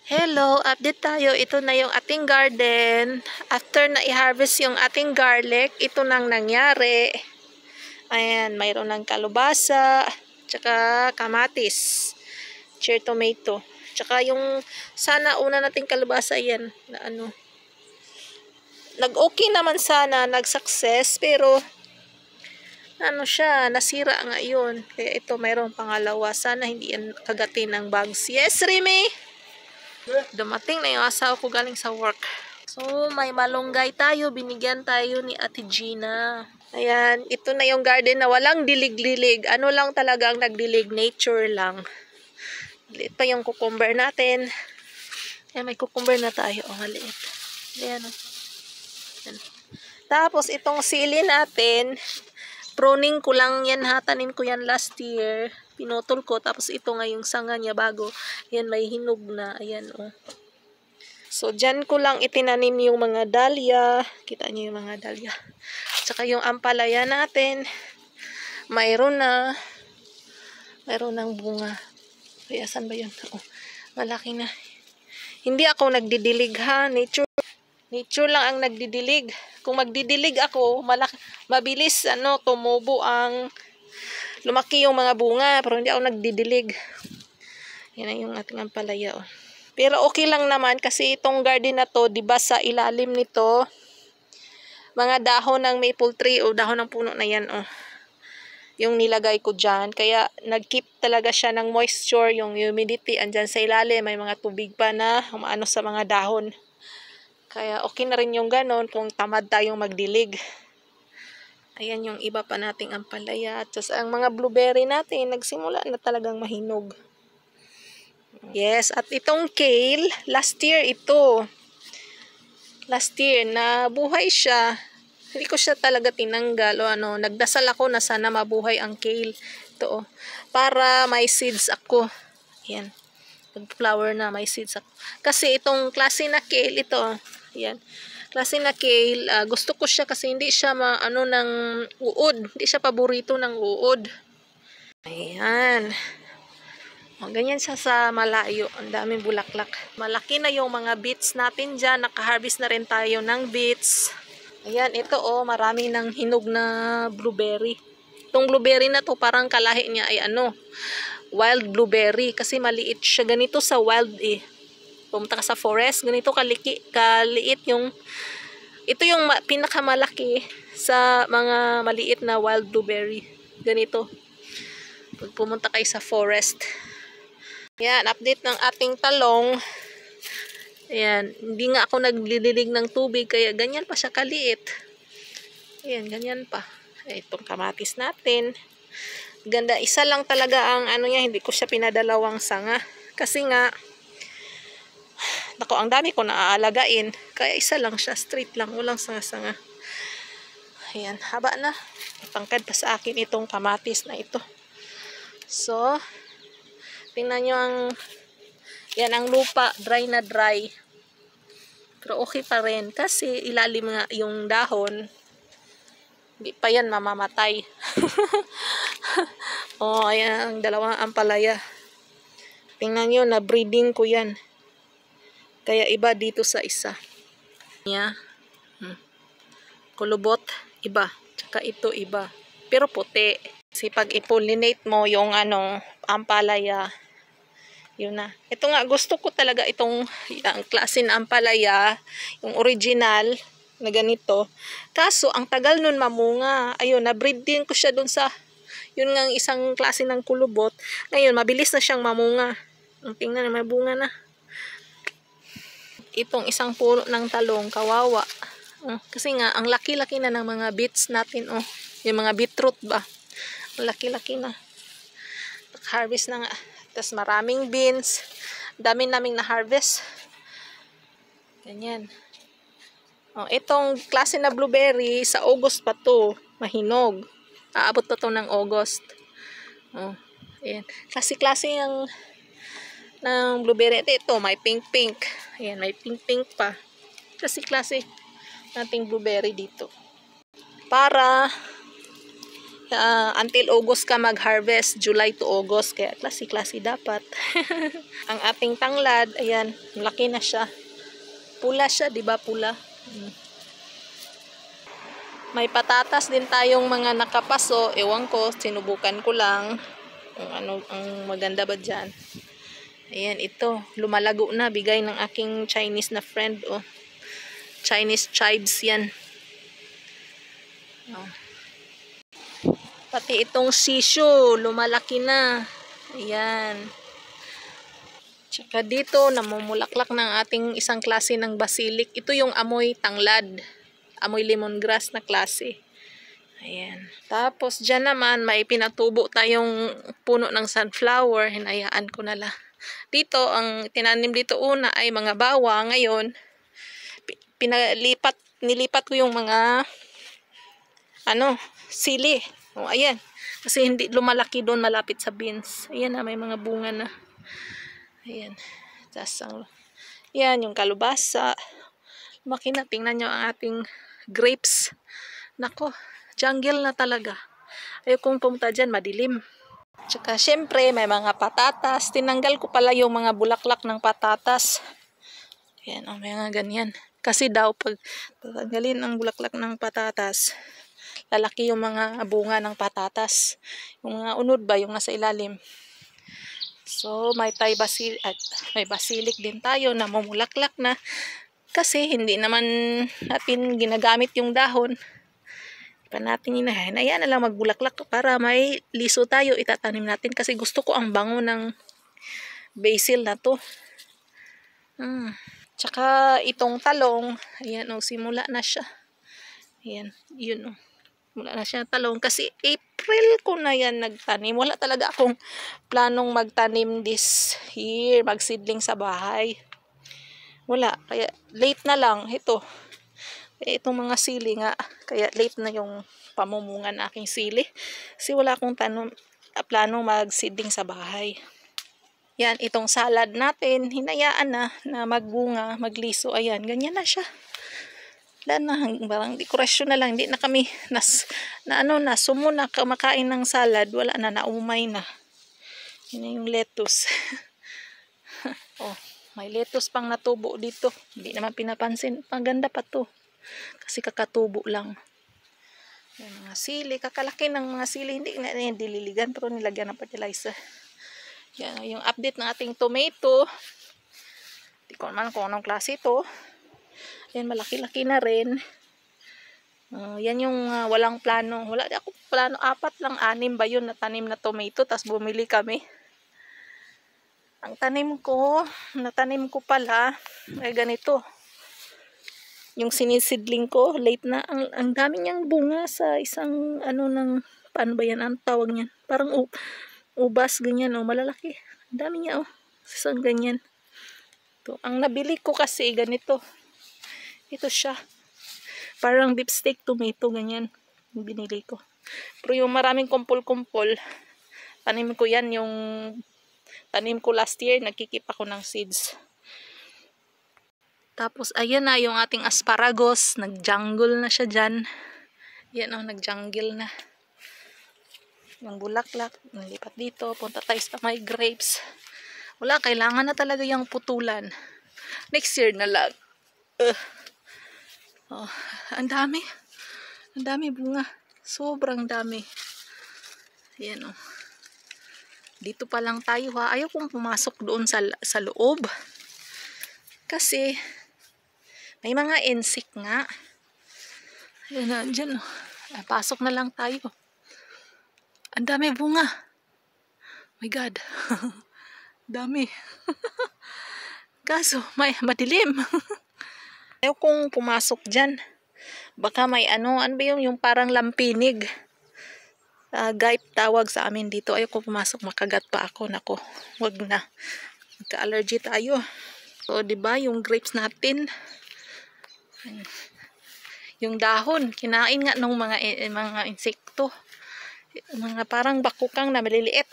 Hello, update tayo. Ito na yung ating garden. After na i-harvest yung ating garlic, ito nang nangyari. Ayan, mayroon ng kalubasa, tsaka kamatis, cherry tomato. Tsaka yung sana una nating kalubasa yan na ano. Nag-okay naman sana, nag-success, pero ano siya, nasira nga yun. Kaya ito, mayroong pangalawa. Sana hindi yan kagatin ng bugs. Yes, Remy? Dumating na yung asawa ko galing sa work. So, may malunggay tayo. Binigyan tayo ni Ate Gina. Ayan, ito na yung garden na walang dilig-dilig. Ano lang talaga ang nagdilig? Nature lang. Liit pa yung cucumber natin. Ayan, may cucumber na tayo. Oh, maliit. Ayan, oh. Ayan. Tapos, itong sili natin, pruning ko lang yan ha. Tanim ko yan last year. Pinutol ko. Tapos ito nga yung sanga niya bago. Yan, may hinog na. Ayan, oh. So, dyan ko lang itinanim yung mga dahlia. Kita niyo yung mga dahlia. Tsaka yung ampalaya natin. Mayroon na. Mayroon ng bunga. Kaya, saan ba yun? Oh, malaki na. Hindi ako nagdidilig ha. Nature lang ang nagdidilig. Kung magdidilig ako, mabilis tumubo lumaki yung mga bunga, pero hindi ako nagdidilig. Yan na yung ating ampalaya. Oh. Pero okay lang naman kasi itong garden na to, 'di ba sa ilalim nito, mga dahon ng maple tree o dahon ng puno na yan, oh. Yung nilagay ko diyan, kaya nag-keep talaga siya ng moisture, yung humidity andyan sa ilalim, may mga tubig pa na umaano sa mga dahon. Kaya okay na rin yung ganon kung tamad tayong magdilig. Ayan yung iba pa nating ampalaya. Tapos ang mga blueberry natin, nagsimula na talagang mahinog. Yes, at itong kale, last year ito. Last year, nabuhay siya. Hindi ko siya talaga tinanggal o nagdasal ako na sana mabuhay ang kale. Ito, para may seeds ako. Ayan. Nag-flower na, may seeds ako. Kasi itong klase na kale, ito, ayan. Klase na kale, gusto ko siya kasi hindi siya ng uod. Hindi siya paborito ng uod. Ayan. O, ganyan siya sa malayo. Ang daming bulaklak. Malaki na yung mga beets natin dyan. Naka-harvest na rin tayo ng beets. Ayan, ito marami ng hinog na blueberry. Itong blueberry na to parang kalahi niya ay wild blueberry. Kasi maliit siya. Ganito sa wild pumunta ka sa forest, ganito kaliit yung ito yung pinakamalaki sa mga maliit na wild blueberry. Ganito. Pag pumunta kayo sa forest. Yan, update ng ating talong. Ayan, hindi nga ako naglililig ng tubig kaya ganyan pa siya kaliit. Ayan, ganyan pa. Itong kamatis natin. Ganda, isa lang talaga ang niya, hindi ko siya pinadalawang sanga. Kasi nga ang dami ko naaalagain. Kaya isa lang siya. Straight lang. Walang sanga-sanga. Ayan. Haba na. Pangkad pa sa akin itong kamatis na ito. So, tingnan nyo yan ang lupa. Dry na dry. Pero okay pa rin. Kasi ilalim nga yung dahon. Hindi pa yan mamamatay. Oh, ayan. Ang dalawang ampalaya. Tingnan nyo. Na-breeding ko yan. Kaya iba dito sa isa. Yeah. Kulubot, iba. Tsaka ito, iba. Pero puti. Kasi pag i-pollinate mo yung ampalaya, yun na. Ito nga, gusto ko talaga itong klase na ampalaya, yung original na ganito. Kaso, ang tagal nun mamunga. Ayun, na-breed din ko siya dun sa, yun nga isang klase ng kulubot. Ngayon, mabilis na siyang mamunga. Tingnan na, may bunga na. Itong isang puno ng talong, kawawa. Kasi nga, ang laki-laki na ng mga beets natin. Yung mga beetroot ba? Ang laki-laki na. Harvest na nga. Tapos maraming beans. Dami naming na-harvest. Ganyan. Itong klase na blueberry, sa August pa to. Mahinog. Aabot pa to ng August. Ayan. Klase-klase yung ng blueberry. Ito, may pink-pink. Ayan, may pink-pink pa. Klase nating blueberry dito. Para until August ka mag-harvest, July to August, kaya klase-klase dapat. Ang ating tanglad, ayan, malaki na siya. Pula siya, di ba pula? May patatas din tayong mga nakapaso, ewan ko, sinubukan ko lang kung ano ang maganda ba dyan. Ayan, ito, lumalago na, bigay ng aking Chinese na friend, oh. Chinese chives yan. Oh. Pati itong sisyo, lumalaki na. Ayan. Tsaka dito, namumulaklak ng ating isang klase ng basilic. Ito yung amoy tanglad. Amoy lemongrass na klase. Ayan. Tapos dyan naman, may pinatubo tayong puno ng sunflower. Hinayaan ko na lang. Dito, ang tinanim dito una ay mga bawang. Ngayon, nilipat ko yung mga sili. O, ayan. Kasi hindi lumalaki doon malapit sa beans. Ayan na, may mga bunga na. Ayan. Ayan, yung kalubasa. Lumaki na. Tingnan nyo ang ating grapes. Nako, jungle na talaga. Ayokong pumunta dyan, madilim. Tsaka, syempre, may mga patatas. Tinanggal ko pala yung mga bulaklak ng patatas. Ayan, may mga ganyan. Kasi daw, pag tatanggalin ang bulaklak ng patatas, lalaki yung mga bunga ng patatas. Yung mga unod ba, yung nasa ilalim. So, may basilic din tayo na mamulaklak na. Kasi, hindi naman natin ginagamit yung dahon. Pa natin inahin. Ayan na lang magbulaklak para may liso tayo. Itatanim natin. Kasi gusto ko ang bango ng basil na to. Tsaka, itong talong. Ayan o, simula na siya. Ayan, yun o. Wala na siya talong kasi April ko na yan nagtanim. Wala talaga akong planong magtanim this year, magsidling sa bahay. Wala, kaya late na lang ito. Kaya itong mga sili nga, kaya late na yung pamumunga na aking sili. Kasi wala akong planong magsidling sa bahay. Yan, itong salad natin, hinayaan na magbunga, magliso. Ayan, ganyan na siya. Wala na, parang dekorasyon na lang. Hindi na kami sumo na kumakain ng salad. Wala na, naumay na. Yun yung lettuce. Oh, may lettuce pang natubo dito. Hindi naman pinapansin. Maganda pa to. Kasi kakatubo lang. Yung mga sili, kakalaki ng mga sili. Hindi na dililigan, pero nilagyan ng fertilizer. Yan, yung update ng ating tomato. Hindi ko naman kung anong klase ito. Yan, malaki-laki na rin. Yan yung walang plano. Wala ako plano. 4 lang, 6 ba yun na tanim na tomato. Tapos bumili kami. Ang natanim ko pala, ay ganito. Yung sinisidling ko, late na. Ang dami niyang bunga sa isang, paano ba yan? Ang tawag niyan? Parang ubas, ganyan, malalaki. Ang dami niya, isang ganyan. Ito. Ang nabili ko kasi, ganito. Ito siya. Parang beef steak tomato, ganyan. Yung binili ko. Pero yung maraming kumpol-kumpol, tanim ko yan, yung tanim ko last year, nagkikip ako ng seeds. Tapos, ayan na yung ating asparagus. Nag-jungle na siya dyan. Yan nag-jungle na. Yung bulaklak, nalipat dito. Punta tayo sa may grapes. Wala, kailangan na talaga yung putulan. Next year na lang. Ang dami. Ang dami bunga. Sobrang dami. Ayan Dito pa lang tayo Ayaw kong pumasok doon sa loob. Kasi may mga insect nga. Ayan na, dyan pasok na lang tayo. Ang dami bunga. My God. Dami. Kaso, madilim. Ayaw kong pumasok dyan. Baka may ano ba yung parang lampinig. Gaip tawag sa amin dito. Ayaw kong pumasok, makagat pa ako. Nako, wag na. Magka-allergy tayo. So, diba, yung grapes natin, yung dahon, kinain nga ng mga insekto. Mga parang bakukang na maliliit.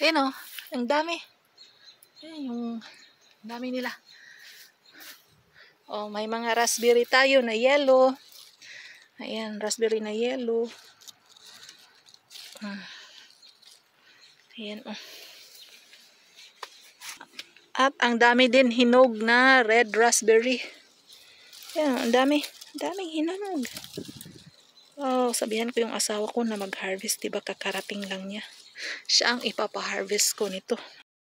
Ayan ang dami. Ayan, yung dami nila. May mga raspberry tayo na yellow. Ayan, raspberry na yellow. Ayan, oh. At ang dami din hinog na red raspberry. Ayan, ang dami. Ang daming hinog. Oh, sabihan ko yung asawa ko na mag-harvest. Diba kakarating lang niya. Siya ang ipapa-harvest ko nito.